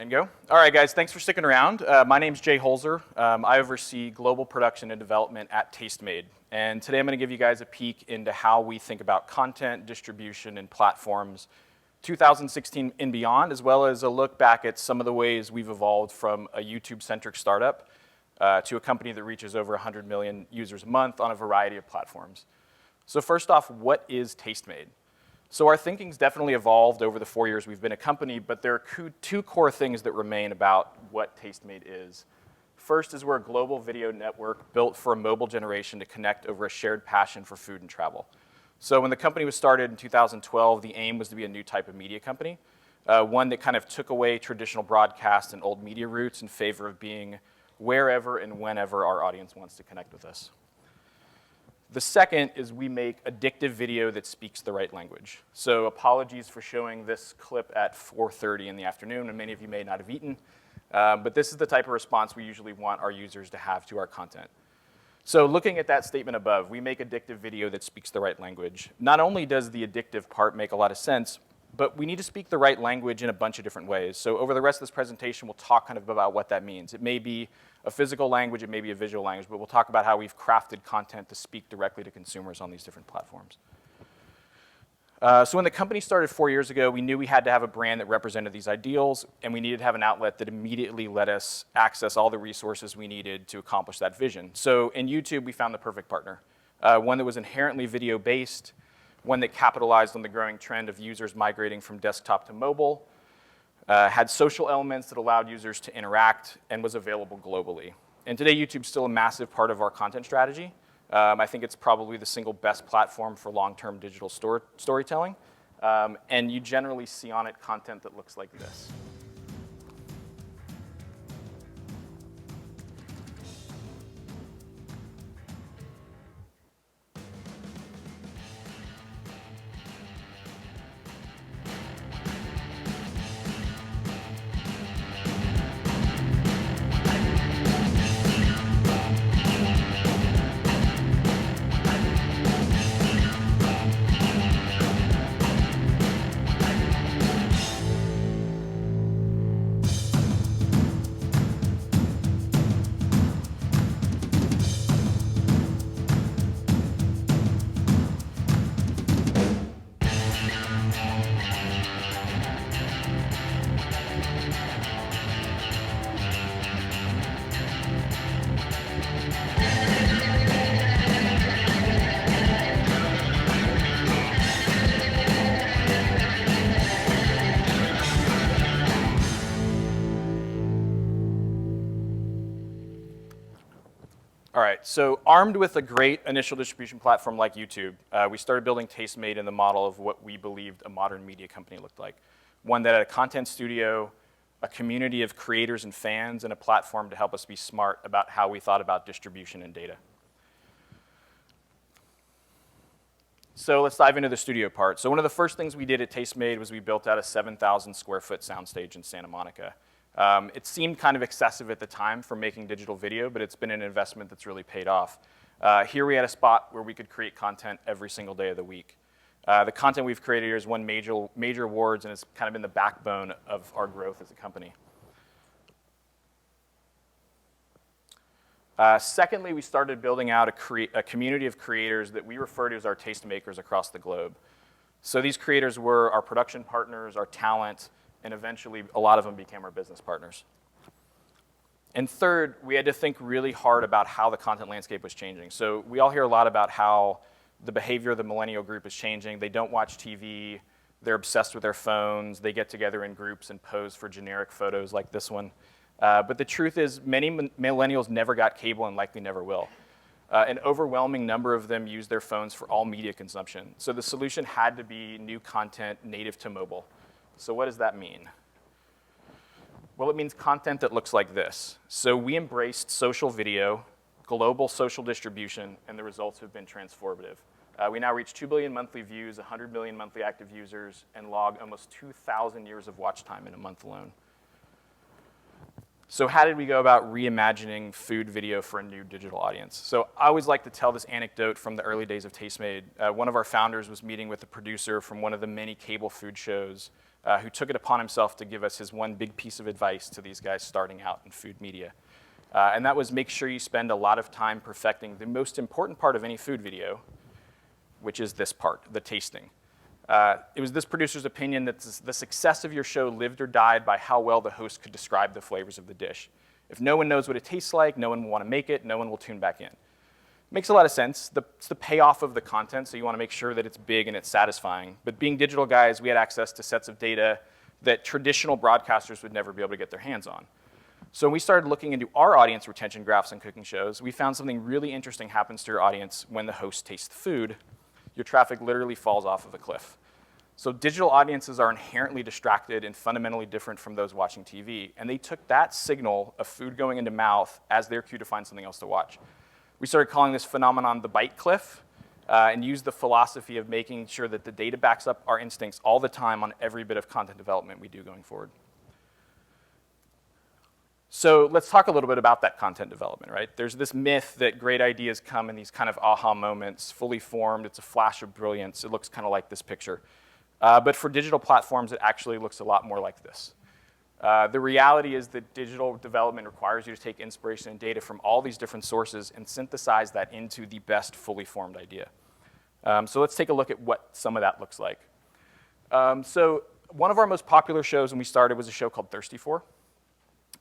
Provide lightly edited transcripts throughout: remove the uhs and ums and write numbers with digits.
And go. All right, guys, thanks for sticking around. My name's Jay Holzer. I oversee global production and development at Tastemade. And today I'm going to give you guys a peek into how we think about content, distribution, and platforms 2016 and beyond, as well as a look back at some of the ways we've evolved from a YouTube-centric startup to a company that reaches over 100 million users a month on a variety of platforms. So first off, what is Tastemade? So our thinking's definitely evolved over the 4 years we've been a company, but there are two core things that remain about what Tastemade is. First is we're a global video network built for a mobile generation to connect over a shared passion for food and travel. So when the company was started in 2012, the aim was to be a new type of media company, one that kind of took away traditional broadcast and old media roots in favor of being wherever and whenever our audience wants to connect with us. The second is we make addictive video that speaks the right language. So apologies for showing this clip at 4:30 in the afternoon, and many of you may not have eaten, but this is the type of response we usually want our users to have to our content. So looking at that statement above, we make addictive video that speaks the right language. Not only does the addictive part make a lot of sense, but we need to speak the right language in a bunch of different ways. So over the rest of this presentation, we'll talk kind of about what that means. It may be a physical language, it may be a visual language, but we'll talk about how we've crafted content to speak directly to consumers on these different platforms. So when the company started 4 years ago, we knew we had to have a brand that represented these ideals, and we needed to have an outlet that immediately let us access all the resources we needed to accomplish that vision. So in YouTube, we found the perfect partner, one that was inherently video-based, one that capitalized on the growing trend of users migrating from desktop to mobile, had social elements that allowed users to interact, and was available globally. And today, YouTube's still a massive part of our content strategy. I think it's probably the single best platform for long-term digital storytelling. And you generally see on it content that looks like this. All right, so armed with a great initial distribution platform like YouTube, we started building Tastemade in the model of what we believed a modern media company looked like. One that had a content studio, a community of creators and fans, and a platform to help us be smart about how we thought about distribution and data. So let's dive into the studio part. So one of the first things we did at Tastemade was we built out a 7,000 square foot soundstage in Santa Monica. It seemed kind of excessive at the time for making digital video, but it's been an investment that's really paid off. Here we had a spot where we could create content every single day of the week. The content we've created here has won major awards, and it's kind of been the backbone of our growth as a company. Secondly, we started building out a community of creators that we refer to as our Tastemakers across the globe. So these creators were our production partners, our talent, and eventually a lot of them became our business partners. And third, we had to think really hard about how the content landscape was changing. So we all hear a lot about how the behavior of the millennial group is changing. They don't watch TV, they're obsessed with their phones, they get together in groups and pose for generic photos like this one. But the truth is many millennials never got cable and likely never will. An overwhelming number of them use their phones for all media consumption. So the solution had to be new content native to mobile. So what does that mean? Well, it means content that looks like this. So we embraced social video, global social distribution, and the results have been transformative. We now reach 2 billion monthly views, 100 million monthly active users, and log almost 2,000 years of watch time in a month alone. So how did we go about reimagining food video for a new digital audience? So I always like to tell this anecdote from the early days of Tastemade. One of our founders was meeting with a producer from one of the many cable food shows who took it upon himself to give us his one big piece of advice to these guys starting out in food media. And that was make sure you spend a lot of time perfecting the most important part of any food video, which is this part, the tasting. It was this producer's opinion that the success of your show lived or died by how well the host could describe the flavors of the dish. If no one knows what it tastes like, no one will want to make it, no one will tune back in. Makes a lot of sense. It's the payoff of the content, so you want to make sure that it's big and it's satisfying. But being digital guys, we had access to sets of data that traditional broadcasters would never be able to get their hands on. So when we started looking into our audience retention graphs on cooking shows, we found something really interesting happens to your audience when the host tastes the food. Your traffic literally falls off of a cliff. So digital audiences are inherently distracted and fundamentally different from those watching TV, and they took that signal of food going into mouth as their cue to find something else to watch. We started calling this phenomenon the bite cliff, and used the philosophy of making sure that the data backs up our instincts all the time on every bit of content development we do going forward. So let's talk a little bit about that content development, right? There's this myth that great ideas come in these kind of aha moments, fully formed, it's a flash of brilliance, it looks kind of like this picture. But for digital platforms, it actually looks a lot more like this. The reality is that digital development requires you to take inspiration and data from all these different sources and synthesize that into the best fully formed idea. So let's take a look at what some of that looks like. So one of our most popular shows when we started was a show called Thirsty For.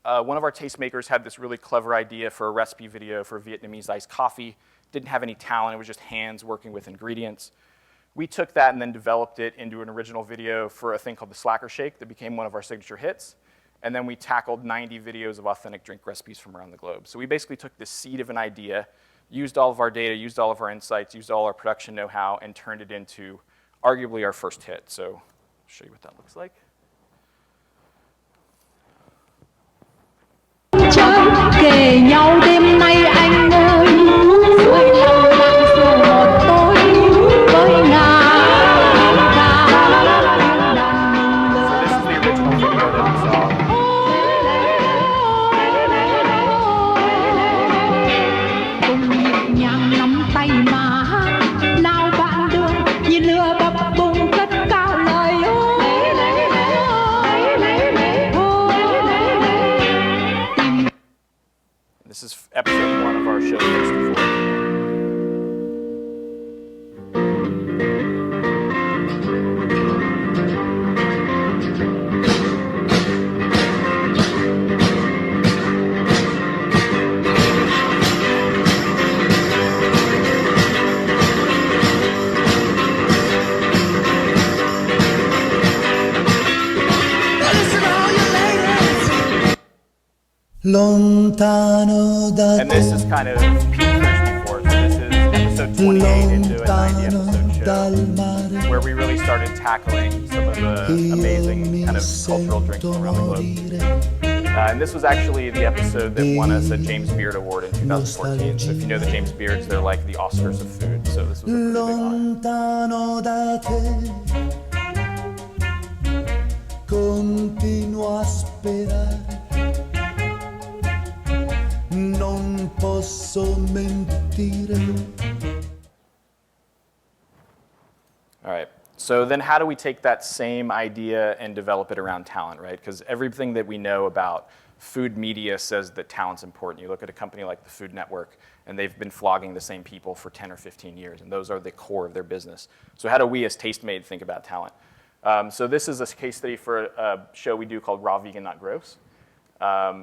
One of our tastemakers had this really clever idea for a recipe video for Vietnamese iced coffee. Didn't have any talent, it was just hands working with ingredients. We took that and then developed it into an original video for a thing called the Slacker Shake that became one of our signature hits. And then we tackled 90 videos of authentic drink recipes from around the globe. So we basically took the seed of an idea, used all of our data, used all of our insights, used all our production know-how, and turned it into arguably our first hit. So I'll show you what that looks like. Kề nhau đêm nay anh ơi, xuôi lòng lặng dù một tối với ngàn ca. So this is the original video that we saw. Cùng nhịp nhàng nắm tay mà hát, nào bạn đường nhìn lửa bập bùng cất cao lời This is episode 1 of our show, Thirsty For. And this is kind of peak Thirsty For. So this is episode 28 into a 90 episode show where we really started tackling some of the amazing kind of cultural drinks from around the globe. And this was actually the episode that won us a James Beard Award in 2014. So if you know the James Beards, they're like the Oscars of food. So this was a pretty big honor. Non posso mentire. All right, so then how do we take that same idea and develop it around talent, right? Because everything that we know about food media says that talent's important. You look at a company like the Food Network, and they've been flogging the same people for 10 or 15 years, and those are the core of their business. So how do we as Tastemade think about talent? So this is a case study for a show we do called Raw Vegan Not Gross.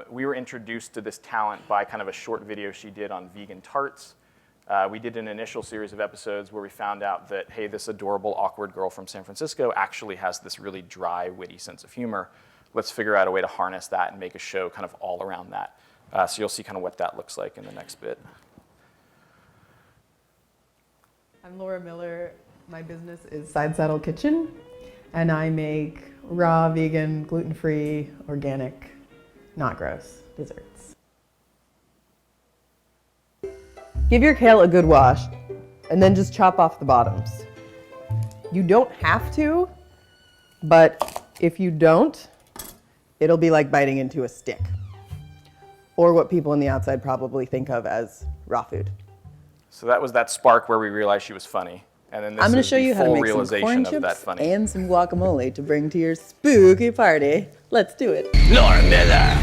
We were introduced to this talent by kind of a short video she did on vegan tarts. We did an initial series of episodes where we found out that, hey, this adorable, awkward girl from San Francisco actually has this really dry, witty sense of humor. Let's figure out a way to harness that and make a show kind of all around that. So you'll see kind of what that looks like in the next bit. I'm Laura Miller. My business is Side Saddle Kitchen, and I make raw, vegan, gluten-free, organic, not gross desserts. Give your kale a good wash and then just chop off the bottoms. You don't have to, but if you don't, it'll be like biting into a stick, or what people on the outside probably think of as raw food. So that was that spark where we realized she was funny. And then this I'm going to is show the you how to full make some realization corn of that chips funny. and some guacamole to bring to your spooky party. Let's do it. Laura Miller,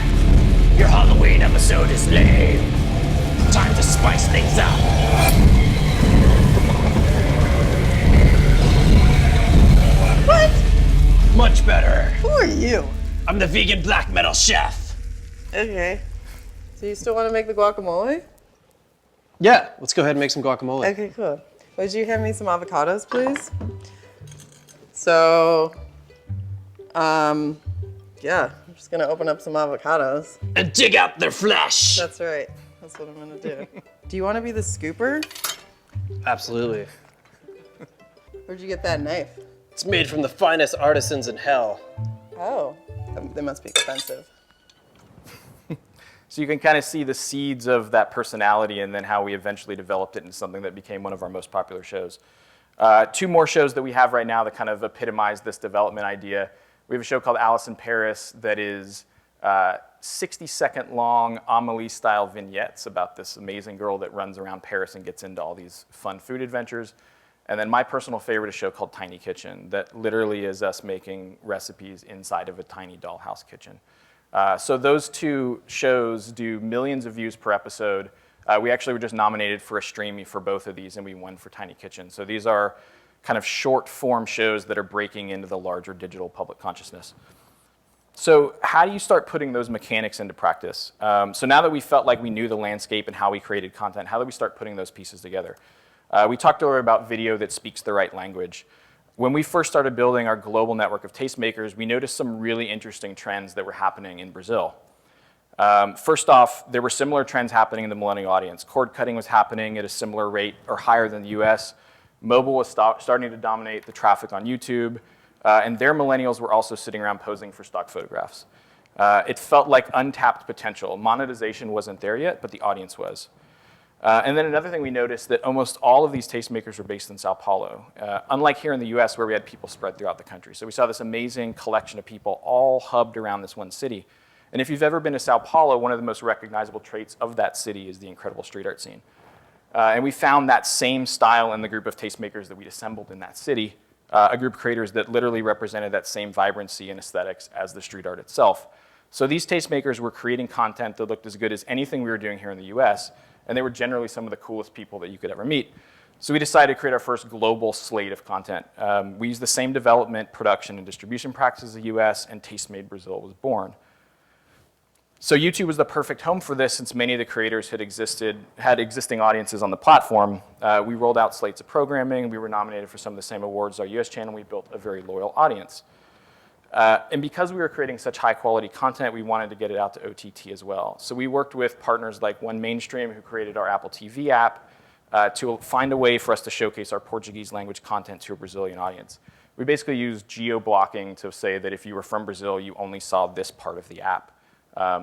your Halloween episode is lame. Time to spice things up. What? Much better. Who are you? I'm the vegan black metal chef. Okay. So you still want to make the guacamole? Yeah, let's go ahead and make some guacamole. Okay, cool. Would you hand me some avocados, please? So, yeah, I'm just gonna open up some avocados. And dig out their flesh. That's right. That's what I'm gonna do. Do you want to be the scooper? Absolutely. Where'd you get that knife? It's made from the finest artisans in hell. Oh, they must be expensive. So you can kind of see the seeds of that personality and then how we eventually developed it into something that became one of our most popular shows. Two more shows that we have right now that kind of epitomize this development idea. We have a show called Alison Paris that is 60-second long Amelie-style vignettes about this amazing girl that runs around Paris and gets into all these fun food adventures. And then my personal favorite is a show called Tiny Kitchen that literally is us making recipes inside of a tiny dollhouse kitchen. So those two shows do millions of views per episode. We actually were just nominated for a Streamy for both of these, and we won for Tiny Kitchen. So these are kind of short-form shows that are breaking into the larger digital public consciousness. So how do you start putting those mechanics into practice? So now that we felt like we knew the landscape and how we created content, how do we start putting those pieces together? We talked earlier about video that speaks the right language. When we first started building our global network of tastemakers, we noticed some really interesting trends that were happening in Brazil. First off, there were similar trends happening in the millennial audience. Cord cutting was happening at a similar rate or higher than the US. Mobile was starting to dominate the traffic on YouTube. And their millennials were also sitting around posing for stock photographs. It felt like untapped potential. Monetization wasn't there yet, but the audience was. And then another thing we noticed that almost all of these tastemakers were based in Sao Paulo, unlike here in the US where we had people spread throughout the country. So we saw this amazing collection of people all hubbed around this one city. And if you've ever been to Sao Paulo, one of the most recognizable traits of that city is the incredible street art scene. And we found that same style in the group of tastemakers that we'd assembled in that city, a group of creators that literally represented that same vibrancy and aesthetics as the street art itself. So these tastemakers were creating content that looked as good as anything we were doing here in the US, and they were generally some of the coolest people that you could ever meet. So we decided to create our first global slate of content. We used the same development, production, and distribution practices as the US, and Tastemade Brazil was born. So YouTube was the perfect home for this since many of the creators had existing audiences on the platform. We rolled out slates of programming. We were nominated for some of the same awards as our US channel. We built a very loyal audience. And because we were creating such high quality content, we wanted to get it out to OTT as well. So we worked with partners like One Mainstream, who created our Apple TV app, to find a way for us to showcase our Portuguese language content to a Brazilian audience. We basically used geo-blocking to say that if you were from Brazil, you only saw this part of the app.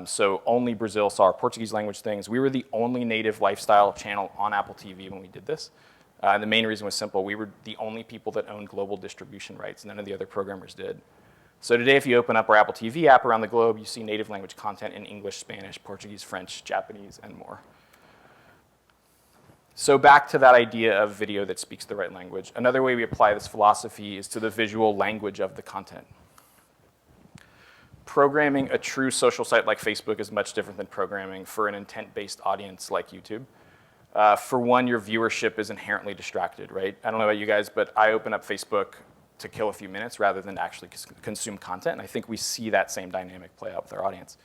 So only Brazil saw our Portuguese language things. We were the only native lifestyle channel on Apple TV when we did this. And the main reason was simple. We were the only people that owned global distribution rights. None of the other programmers did. So today, if you open up our Apple TV app around the globe, you see native language content in English, Spanish, Portuguese, French, Japanese, and more. So back to that idea of video that speaks the right language. Another way we apply this philosophy is to the visual language of the content. Programming a true social site like Facebook is much different than programming for an intent-based audience like YouTube. For one, your viewership is inherently distracted, right? I don't know about you guys, but I open up Facebook to kill a few minutes rather than actually consume content. And I think we see that same dynamic play out with our audience.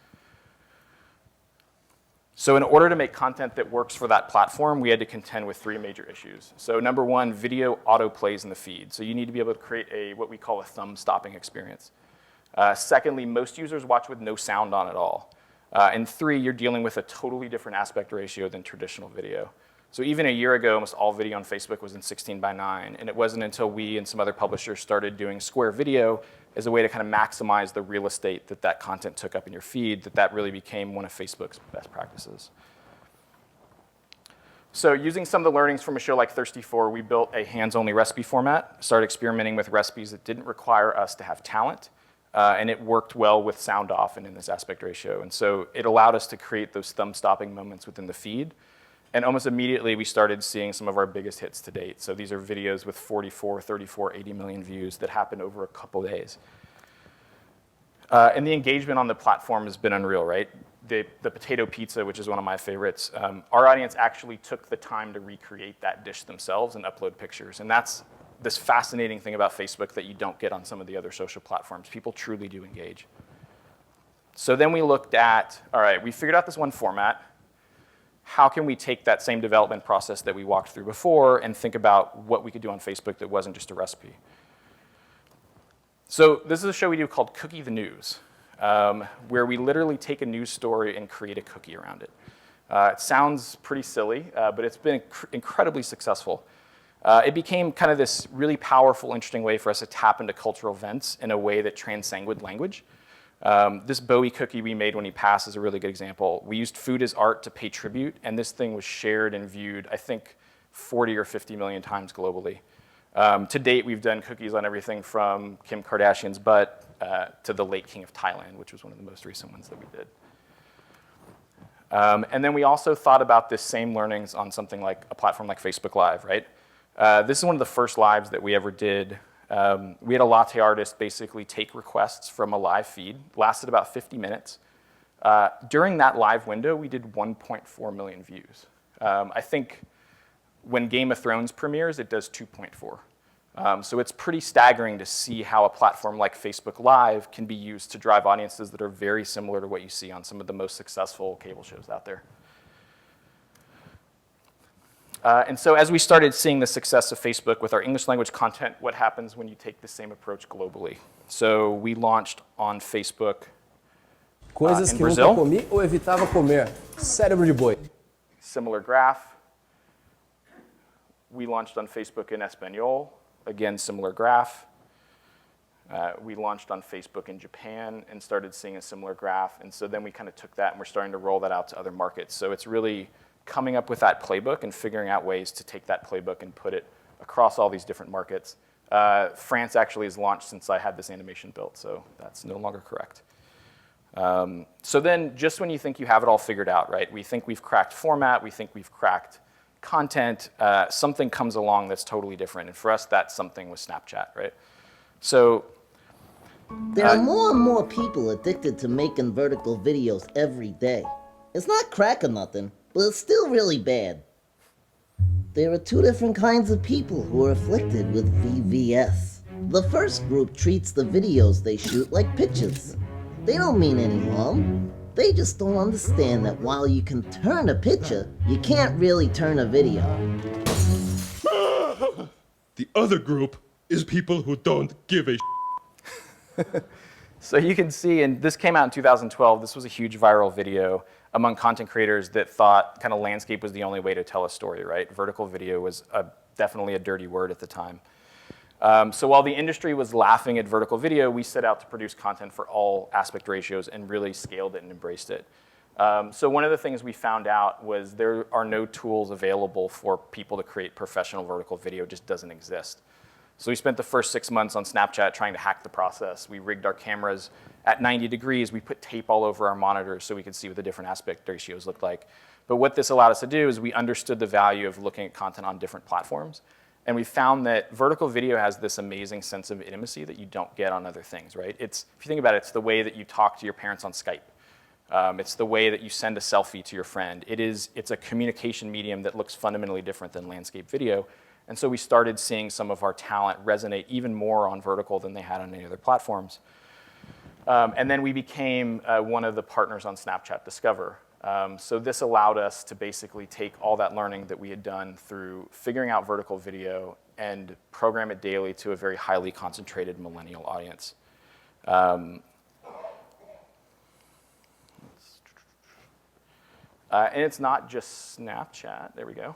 So in order to make content that works for that platform, we had to contend with three major issues. So number one, video auto-plays in the feed. So you need to be able to create what we call a thumb-stopping experience. Secondly, most users watch with no sound on at all. And three, you're dealing with a totally different aspect ratio than traditional video. So even a year ago, almost all video on Facebook was in 16:9, and it wasn't until we and some other publishers started doing square video as a way to kind of maximize the real estate that that content took up in your feed that really became one of Facebook's best practices. So using some of the learnings from a show like Thirsty4, we built a hands-only recipe format, started experimenting with recipes that didn't require us to have talent, and it worked well with sound off and in this aspect ratio. And so it allowed us to create those thumb-stopping moments within the feed. And almost immediately, we started seeing some of our biggest hits to date. So these are videos with 44, 34, 80 million views that happened over a couple days. And the engagement on the platform has been unreal, right? The potato pizza, which is one of my favorites, our audience actually took the time to recreate that dish themselves and upload pictures. And that's this fascinating thing about Facebook that you don't get on some of the other social platforms. People truly do engage. So then we looked at, all right, we figured out this one format. How can we take that same development process that we walked through before and think about what we could do on Facebook that wasn't just a recipe? So this is a show we do called Cookie the News, where we literally take a news story and create a cookie around it. It sounds pretty silly, but it's been incredibly successful. It became kind of this really powerful, interesting way for us to tap into cultural events in a way that transcended language. This Bowie cookie we made when he passed is a really good example. We used food as art to pay tribute, and this thing was shared and viewed, I think, 40 or 50 million times globally. To date, we've done cookies on everything from Kim Kardashian's butt to the late king of Thailand, which was one of the most recent ones that we did. And then we also thought about this same learnings on something like a platform like Facebook Live, right? This is one of the first lives that we ever did. We had a latte artist basically take requests from a live feed, lasted about 50 minutes. During that live window, we did 1.4 million views. I think when Game of Thrones premieres, it does 2.4. So it's pretty staggering to see how a platform like Facebook Live can be used to drive audiences that are very similar to what you see on some of the most successful cable shows out there. And so as we started seeing the success of Facebook with our English language content, what happens when you take the same approach globally? So we launched on Facebook Coisas in que Brazil. nunca comi ou evitava comer. Cérebro de boi. Similar graph. We launched on Facebook in Espanol. Again, similar graph. We launched on Facebook in Japan and started seeing a similar graph. And so then we kind of took that and we're starting to roll that out to other markets. So it's really coming up with that playbook and figuring out ways to take that playbook and put it across all these different markets. France actually has launched since I had this animation built, so that's no longer correct. So then just when you think you have it all figured out, right, we think we've cracked format, we think we've cracked content, something comes along that's totally different. And for us, that something was Snapchat, right? So There are more and more people addicted to making vertical videos every day. It's not crack or nothing, but it's still really bad. There are two different kinds of people who are afflicted with VVS. The first group treats the videos they shoot like pictures. They don't mean any harm. They just don't understand that while you can turn a picture, you can't really turn a video. The other group is people who don't give a So you can see, and this came out in 2012, this was a huge viral video among content creators that thought kind of landscape was the only way to tell a story, right? Vertical video was definitely a dirty word at the time. So while the industry was laughing at vertical video, we set out to produce content for all aspect ratios and really scaled it and embraced it. So one of the things we found out was there are no tools available for people to create professional vertical video, it just doesn't exist. So we spent the first 6 months on Snapchat trying to hack the process. We rigged our cameras at 90 degrees. We put tape all over our monitors so we could see what the different aspect ratios looked like. But what this allowed us to do is we understood the value of looking at content on different platforms. And we found that vertical video has this amazing sense of intimacy that you don't get on other things, right? If you think about it, it's the way that you talk to your parents on Skype. It's the way that you send a selfie to your friend. It's a communication medium that looks fundamentally different than landscape video. And so we started seeing some of our talent resonate even more on vertical than they had on any other platforms. And then we became one of the partners on Snapchat Discover. So this allowed us to basically take all that learning that we had done through figuring out vertical video and program it daily to a very highly concentrated millennial audience. And it's not just Snapchat. There we go.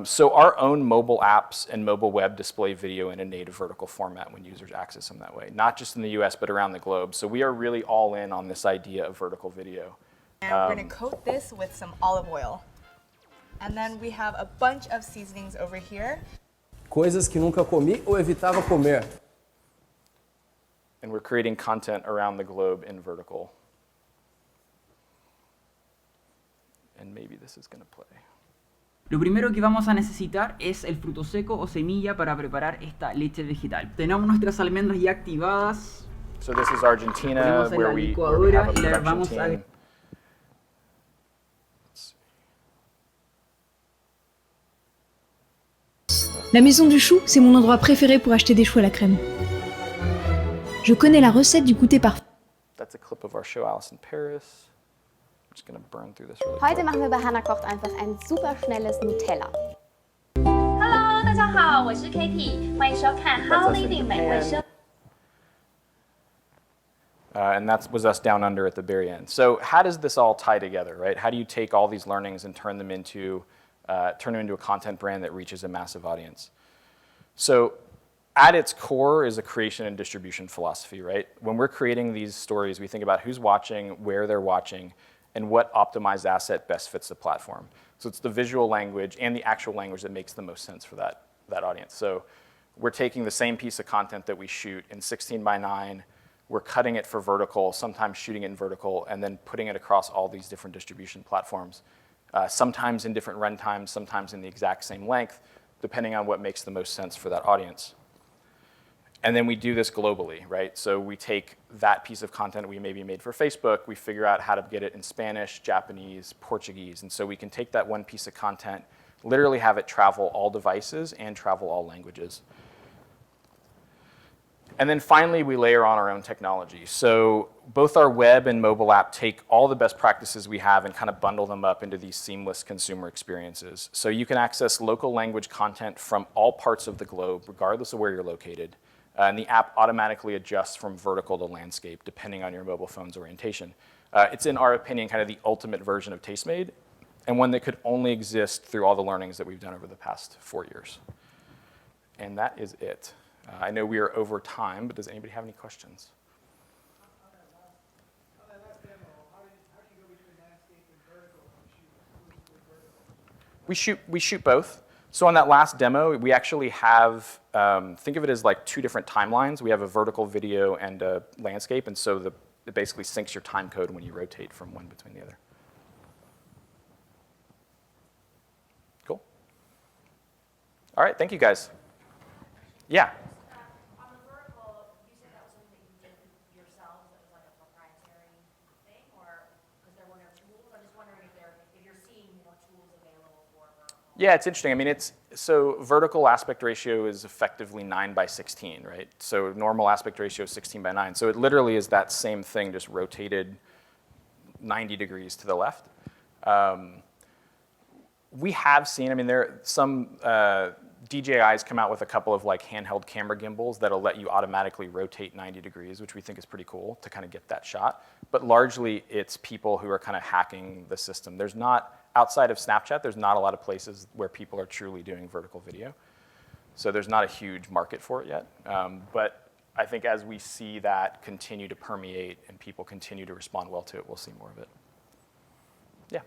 So our own mobile apps and mobile web display video in a native vertical format when users access them that way, not just in the US, but around the globe. So we are really all in on this idea of vertical video. And we're gonna coat this with some olive oil. And then we have a bunch of seasonings over here. Coisas que nunca comi ou evitava comer. And we're creating content around the globe in vertical. And maybe this is gonna play. Lo primero que vamos a necesitar es el fruto seco o semilla para preparar esta leche vegetal. Tenemos nuestras almendras ya activadas. So this is Argentina, Ponemos en la where we have licuadora a y la production vamos a team. La maison du chou, c'est mon endroit préféré pour acheter des choux à la crème. Je connais la recette du goûter parfait. That's a clip of our show, Alison Paris. I'm just gonna burn through this really Heute quick. machen wir bei Hannah kocht einfach ein super schnelles Nutella. Hello， 大家好，我是 Katie， 欢迎收看《好丽丽美味生》。And that was us down under at the very end. So how does this all tie together, right? How do you take all these learnings and turn them into a content brand that reaches a massive audience? So at its core is a creation and distribution philosophy, right? When we're creating these stories, we think about who's watching, where they're watching, and what optimized asset best fits the platform. So it's the visual language and the actual language that makes the most sense for that audience. So we're taking the same piece of content that we shoot in 16:9, we're cutting it for vertical, sometimes shooting it in vertical, and then putting it across all these different distribution platforms, sometimes in different runtimes, sometimes in the exact same length, depending on what makes the most sense for that audience. And then we do this globally, right? So we take that piece of content we maybe made for Facebook, we figure out how to get it in Spanish, Japanese, Portuguese, and so we can take that one piece of content, literally have it travel all devices and travel all languages. And then finally, we layer on our own technology. So both our web and mobile app take all the best practices we have and kind of bundle them up into these seamless consumer experiences. So you can access local language content from all parts of the globe, regardless of where you're located. And the app automatically adjusts from vertical to landscape, depending on your mobile phone's orientation. It's, in our opinion, kind of the ultimate version of Tastemade, and one that could only exist through all the learnings that we've done over the past 4 years. And that is it. I know we are over time, but does anybody have any questions? We shoot both. So on that last demo, we actually have, think of it as like 2 different timelines. We have a vertical video and a landscape, and so it basically syncs your time code when you rotate from one between the other. Cool. All right, thank you guys. Yeah. Yeah, it's interesting. I mean, so vertical aspect ratio is effectively 9:16, right? So normal aspect ratio is 16:9. So it literally is that same thing, just rotated 90 degrees to the left. We have seen, I mean, some DJIs come out with a couple of like handheld camera gimbals that'll let you automatically rotate 90 degrees, which we think is pretty cool to kind of get that shot. But largely, it's people who are kind of hacking the system. There's not, outside of Snapchat, there's not a lot of places where people are truly doing vertical video. So there's not a huge market for it yet. But I think as we see that continue to permeate and people continue to respond well to it, we'll see more of it. Yeah.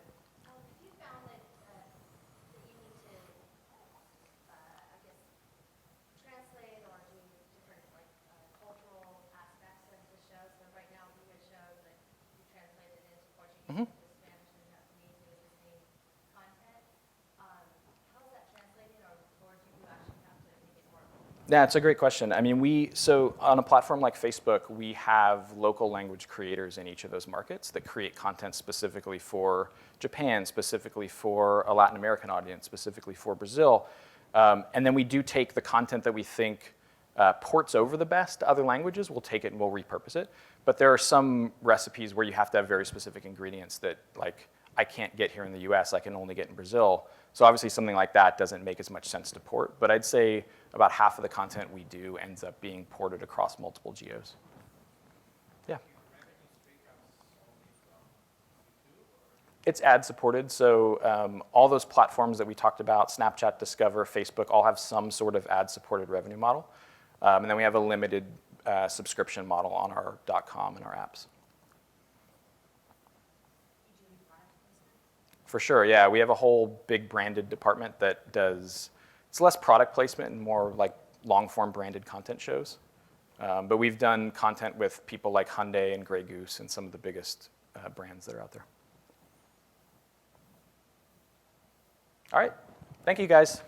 Yeah, it's a great question. I mean, so on a platform like Facebook, we have local language creators in each of those markets that create content specifically for Japan, specifically for a Latin American audience, specifically for Brazil. And then we do take the content that we think ports over the best to other languages, we'll take it and we'll repurpose it. But there are some recipes where you have to have very specific ingredients that, like, I can't get here in the US, I can only get in Brazil. So obviously something like that doesn't make as much sense to port, but I'd say about half of the content we do ends up being ported across multiple geos. Yeah. It's ad supported, so all those platforms that we talked about, Snapchat, Discover, Facebook, all have some sort of ad supported revenue model. And then we have a limited subscription model on our .com and our apps. For sure, yeah. We have a whole big branded department that does, it's less product placement and more like long-form branded content shows. But we've done content with people like Hyundai and Grey Goose and some of the biggest brands that are out there. All right, Thank you, guys.